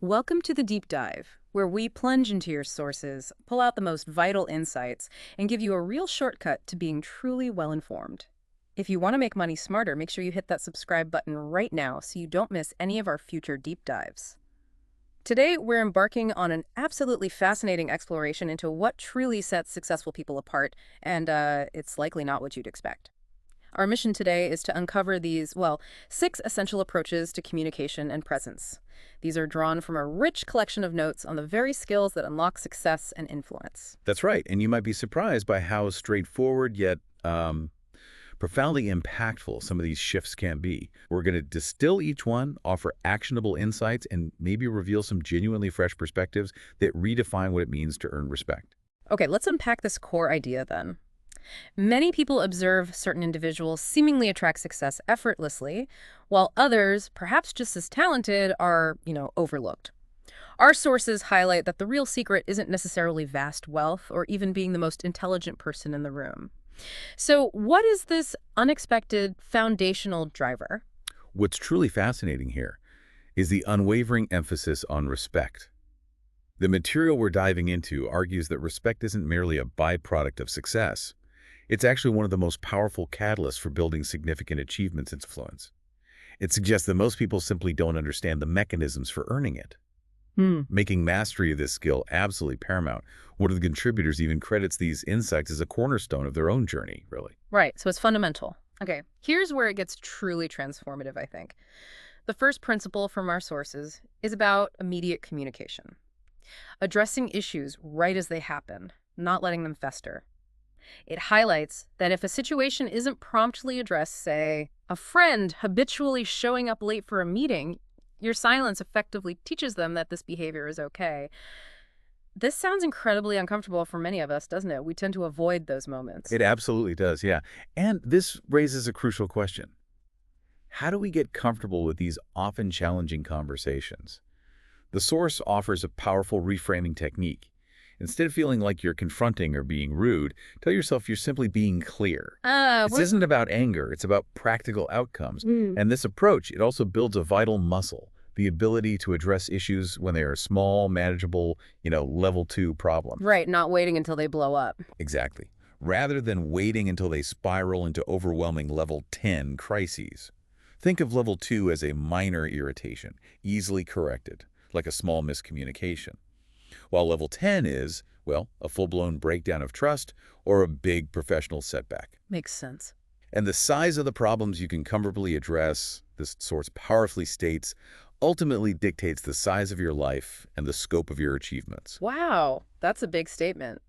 Welcome to the Deep Dive, where we plunge into your sources, pull out the most vital insights, and give you a real shortcut to being truly well-informed. If you want to make money smarter, make sure you hit that subscribe button right now so you don't miss any of our future deep dives. Today, we're embarking on an absolutely fascinating exploration into what truly sets successful people apart, and it's likely not what you'd expect. Our mission today is to uncover these, well, 6 essential approaches to communication and presence. These are drawn from a rich collection of notes on the very skills that unlock success and influence. That's right, and you might be surprised by how straightforward yet profoundly impactful some of these shifts can be. We're going to distill each one, offer actionable insights, and maybe reveal some genuinely fresh perspectives that redefine what it means to earn respect. Okay, let's unpack this core idea then. Many people observe certain individuals seemingly attract success effortlessly, while others, perhaps just as talented, are, overlooked. Our sources highlight that the real secret isn't necessarily vast wealth or even being the most intelligent person in the room. So, what is this unexpected foundational driver? What's truly fascinating here is the unwavering emphasis on respect. The material we're diving into argues that respect isn't merely a byproduct of success. It's actually one of the most powerful catalysts for building significant achievements and influence. It suggests that most people simply don't understand the mechanisms for earning it, making mastery of this skill absolutely paramount. One of the contributors even credits these insights as a cornerstone of their own journey, really. Right, so it's fundamental. Okay, here's where it gets truly transformative, I think. The first principle from our sources is about immediate communication. Addressing issues right as they happen, not letting them fester. It highlights that if a situation isn't promptly addressed, say, a friend habitually showing up late for a meeting, your silence effectively teaches them that this behavior is okay. This sounds incredibly uncomfortable for many of us, doesn't it? We tend to avoid those moments. It absolutely does, yeah. And this raises a crucial question. How do we get comfortable with these often challenging conversations? The source offers a powerful reframing technique. Instead of feeling like you're confronting or being rude, tell yourself you're simply being clear. This isn't about anger, it's about practical outcomes. And this approach, it also builds a vital muscle, the ability to address issues when they are small, manageable, level 2 problems. Right, not waiting until they blow up. Exactly. Rather than waiting until they spiral into overwhelming level 10 crises. Think of level 2 as a minor irritation, easily corrected, like a small miscommunication. While level 10 is, well, a full-blown breakdown of trust or a big professional setback. Makes sense. And the size of the problems you can comfortably address, this source powerfully states, ultimately dictates the size of your life and the scope of your achievements. Wow, that's a big statement.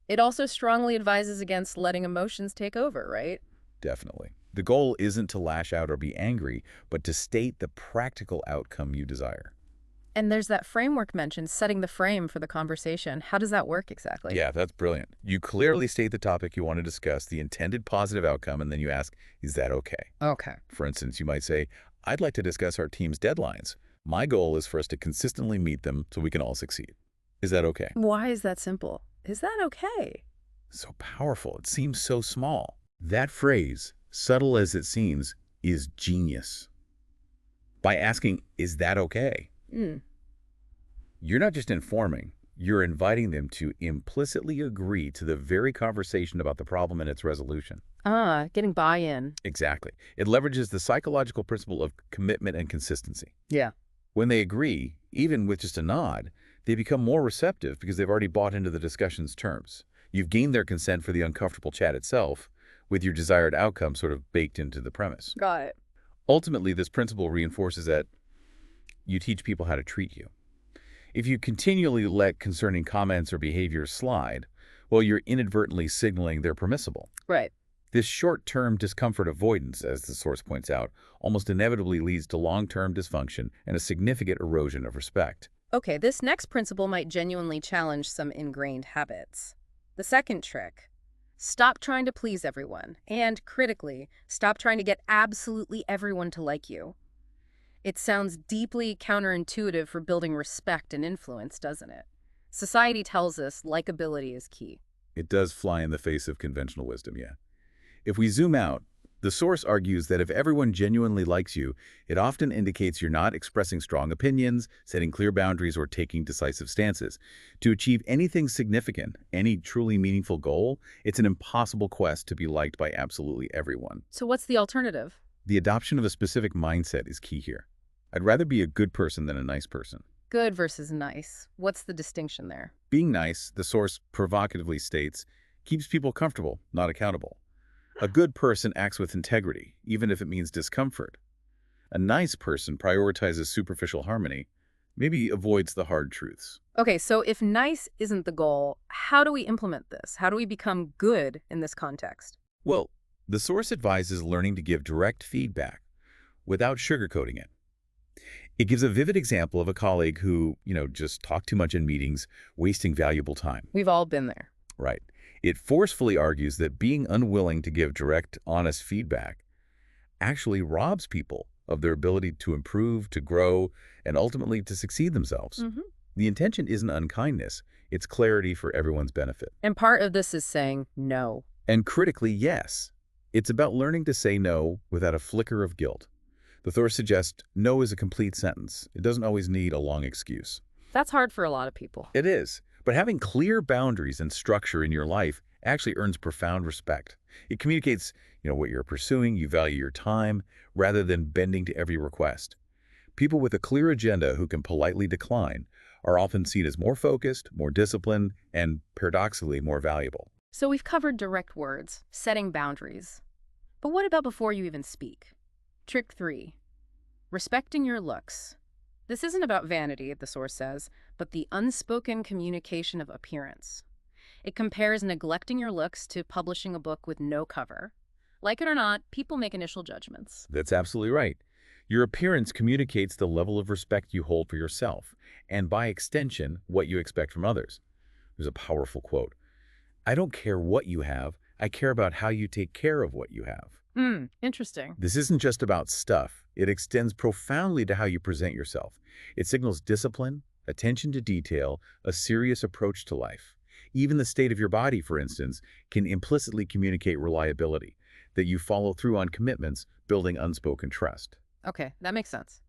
It also strongly advises against letting emotions take over, right? Definitely. The goal isn't to lash out or be angry, but to state the practical outcome you desire. And there's that framework mentioned, setting the frame for the conversation. How does that work exactly? Yeah, that's brilliant. You clearly state the topic you want to discuss, the intended positive outcome, and then you ask, is that okay? Okay. For instance, you might say, I'd like to discuss our team's deadlines. My goal is for us to consistently meet them so we can all succeed. Is that okay? Why is that simple? Is that okay? So powerful. It seems so small. That phrase, subtle as it seems, is genius. By asking, is that okay? You're not just informing, you're inviting them to implicitly agree to the very conversation about the problem and its resolution. Getting buy-in. Exactly. It leverages the psychological principle of commitment and consistency. Yeah. When they agree, even with just a nod, they become more receptive because they've already bought into the discussion's terms. You've gained their consent for the uncomfortable chat itself, with your desired outcome sort of baked into the premise. Got it. Ultimately, this principle reinforces that you teach people how to treat you. If you continually let concerning comments or behaviors slide, well, you're inadvertently signaling they're permissible. Right. This short-term discomfort avoidance, as the source points out, almost inevitably leads to long-term dysfunction and a significant erosion of respect. Okay, this next principle might genuinely challenge some ingrained habits. The second trick: stop trying to please everyone, and critically, stop trying to get absolutely everyone to like you. It sounds deeply counterintuitive for building respect and influence, doesn't it? Society tells us likability is key. It does fly in the face of conventional wisdom, yeah. If we zoom out, The source argues that if everyone genuinely likes you, it often indicates you're not expressing strong opinions, setting clear boundaries, or taking decisive stances. To achieve anything significant, any truly meaningful goal, it's an impossible quest to be liked by absolutely everyone. So what's the alternative? The adoption of a specific mindset is key here. I'd rather be a good person than a nice person. Good versus nice. What's the distinction there? Being nice, the source provocatively states, keeps people comfortable, not accountable. A good person acts with integrity, even if it means discomfort. A nice person prioritizes superficial harmony, maybe avoids the hard truths. Okay, so if nice isn't the goal, how do we implement this? How do we become good in this context? Well, the source advises learning to give direct feedback without sugarcoating it. It gives a vivid example of a colleague who, just talked too much in meetings, wasting valuable time. We've all been there. Right. It forcefully argues that being unwilling to give direct, honest feedback actually robs people of their ability to improve, to grow, and ultimately to succeed themselves. The intention isn't unkindness, it's clarity for everyone's benefit. And part of this is saying no. And critically, yes. It's about learning to say no without a flicker of guilt. The source suggests no is a complete sentence. It doesn't always need a long excuse. That's hard for a lot of people. It is. But having clear boundaries and structure in your life actually earns profound respect. It communicates, what you're pursuing, you value your time, rather than bending to every request. People with a clear agenda who can politely decline are often seen as more focused, more disciplined, and paradoxically more valuable. So we've covered direct words, setting boundaries. But what about before you even speak? Trick 3. Respecting your looks. This isn't about vanity, the source says, but the unspoken communication of appearance. It compares neglecting your looks to publishing a book with no cover. Like it or not, people make initial judgments. That's absolutely right. Your appearance communicates the level of respect you hold for yourself, and by extension, what you expect from others. There's a powerful quote. I don't care what you have, I care about how you take care of what you have. Interesting. This isn't just about stuff. It extends profoundly to how you present yourself. It signals discipline, attention to detail, a serious approach to life. Even the state of your body, for instance, can implicitly communicate reliability, that you follow through on commitments, building unspoken trust. Okay, that makes sense.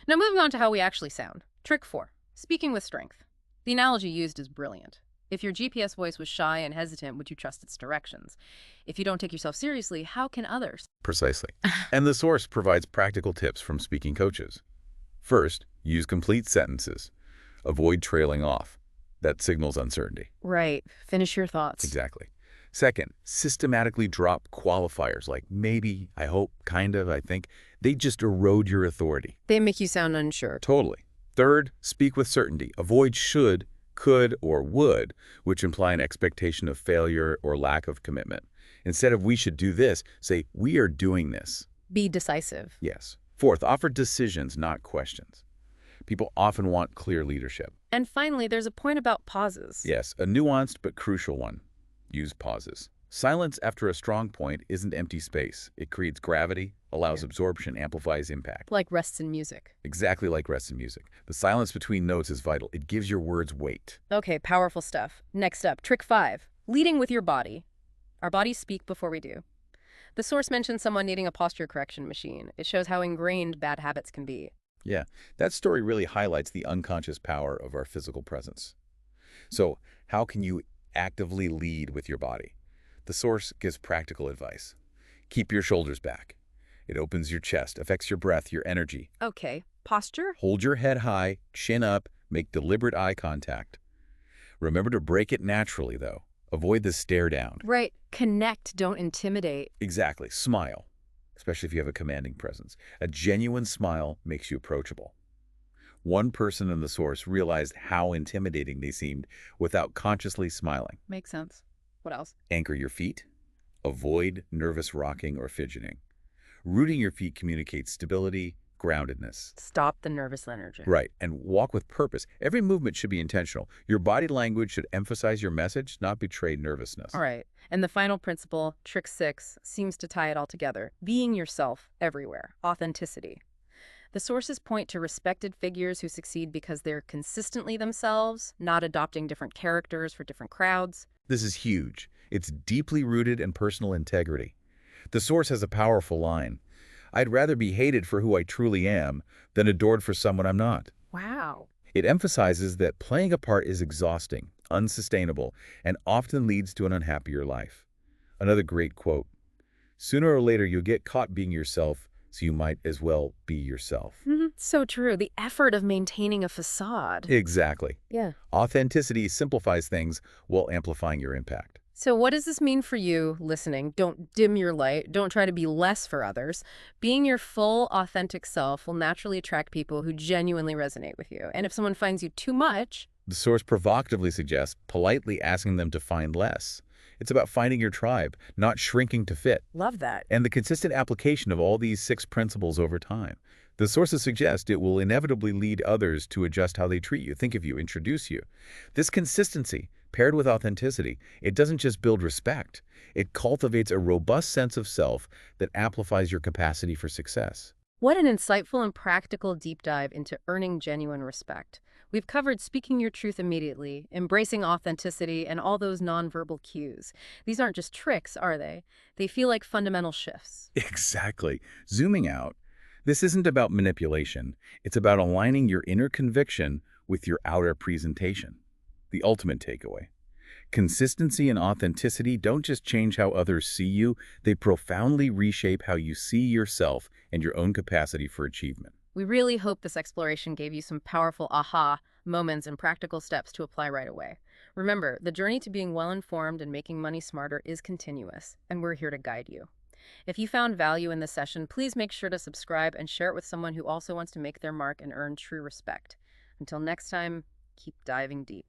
Now moving on to how we actually sound. Trick 4. Speaking with strength. The analogy used is brilliant. If your GPS voice was shy and hesitant, would you trust its directions? If you don't take yourself seriously, how can others? Precisely. And the source provides practical tips from speaking coaches. First, use complete sentences. Avoid trailing off. That signals uncertainty. Right. Finish your thoughts. Exactly. Second, systematically drop qualifiers like maybe, I hope, kind of, I think. They just erode your authority. They make you sound unsure. Totally. Third, speak with certainty. Avoid should, could, or would, which imply an expectation of failure or lack of commitment. Instead of we should do this, say we are doing this. Be decisive. Yes. Fourth, offer decisions, not questions. People often want clear leadership. And finally, there's a point about pauses. Yes, a nuanced but crucial one. Use pauses. Silence after a strong point isn't empty space. It creates gravity, allows absorption, amplifies impact. Like rests in music. Exactly like rest in music. The silence between notes is vital. It gives your words weight. Okay, powerful stuff. Next up, trick 5. Leading with your body. Our bodies speak before we do. The source mentions someone needing a posture correction machine. It shows how ingrained bad habits can be. Yeah, that story really highlights the unconscious power of our physical presence. So, how can you actively lead with your body? The source gives practical advice. Keep your shoulders back. It opens your chest, affects your breath, your energy. Okay, posture? Hold your head high, chin up, make deliberate eye contact. Remember to break it naturally, though. Avoid the stare down. Right. Connect, don't intimidate. Exactly. Smile, especially if you have a commanding presence. A genuine smile makes you approachable. One person in the source realized how intimidating they seemed without consciously smiling. Makes sense. What else? Anchor your feet. Avoid nervous rocking or fidgeting. Rooting your feet communicates stability, groundedness. Stop the nervous energy. Right, and walk with purpose. Every movement should be intentional. Your body language should emphasize your message, not betray nervousness. All right. And the final principle, trick 6, seems to tie it all together. Being yourself everywhere. Authenticity. The sources point to respected figures who succeed because they're consistently themselves, not adopting different characters for different crowds. This is huge. It's deeply rooted in personal integrity. The source has a powerful line. I'd rather be hated for who I truly am than adored for someone I'm not. Wow. It emphasizes that playing a part is exhausting, unsustainable, and often leads to an unhappier life. Another great quote: sooner or later you'll get caught being yourself, so you might as well be yourself. So true. The effort of maintaining a facade. Exactly. Yeah. Authenticity simplifies things while amplifying your impact. So what does this mean for you listening? Don't dim your light. Don't try to be less for others. Being your full, authentic self will naturally attract people who genuinely resonate with you. And if someone finds you too much, The source provocatively suggests politely asking them to find less. It's about finding your tribe, not shrinking to fit, love that. and the consistent application of all these 6 principles over time. The sources suggest it will inevitably lead others to adjust how they treat you, think of you, introduce you. This consistency, paired with authenticity, it doesn't just build respect. It cultivates a robust sense of self that amplifies your capacity for success. What an insightful and practical deep dive into earning genuine respect. We've covered speaking your truth immediately, embracing authenticity, and all those nonverbal cues. These aren't just tricks, are they? They feel like fundamental shifts. Exactly. Zooming out, this isn't about manipulation. It's about aligning your inner conviction with your outer presentation. The ultimate takeaway. Consistency and authenticity don't just change how others see you, they profoundly reshape how you see yourself and your own capacity for achievement. We really hope this exploration gave you some powerful aha moments and practical steps to apply right away. Remember, the journey to being well-informed and making money smarter is continuous, and we're here to guide you. If you found value in this session, please make sure to subscribe and share it with someone who also wants to make their mark and earn true respect. Until next time, keep diving deep.